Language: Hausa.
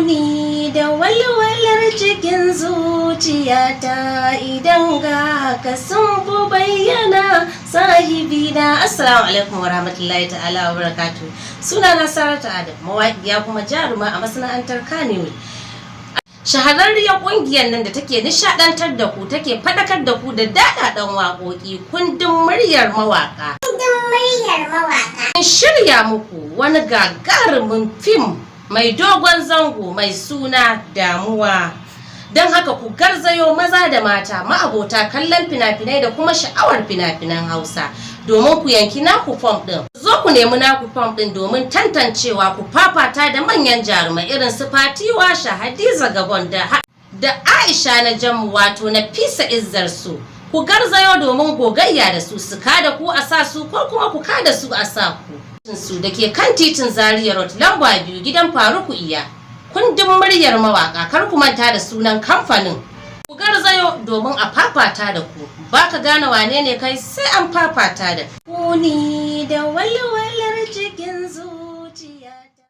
Sukuni da walwalar cikin zuciyata idan ga ka sun fi bayyana sahibina. Assalamu alaikum wa rahmatullahi ta'ala wa barakatuh. Suna na Saratu Adam, mawaƙiya kuma jaruma a masana'antar Kannywood. Shahararriyar ƙungiyar nan da take nishaɗantar da ku, take faɗakar da ku da daɗaɗɗen waƙoƙi, kundin muryar mawaƙa. Mun shirya muku wani gagarumin fim mai dogon zango mai suna Damuwa. Don haka ku garzayo maza da mata ma'abota kallon fina-finai da kuma sha'awar fina-finan Hausa domin ku yanki naku fom ɗin. Zo ku nemi naku fom ɗin domin tantancewa ku fafata da manyan jarumai irin su Fatiwa, Hadiza Gabon da Aisha na Jammu, wato Nafisa Izzar su. Ku garzayo domin gogayya da su, su kada ku a sa su ko kuma ku kada su a sa ku. Su da ke kan titin Zaria Road lamba 2 gidan Faruku Iya. Kundin muryar mawaka, kar ku manta da sunan kamfanin. Ku garzayo domin a fafata da ku. Baka gane wane ne kai sai an fafata da ku. Ni da walwalar cikin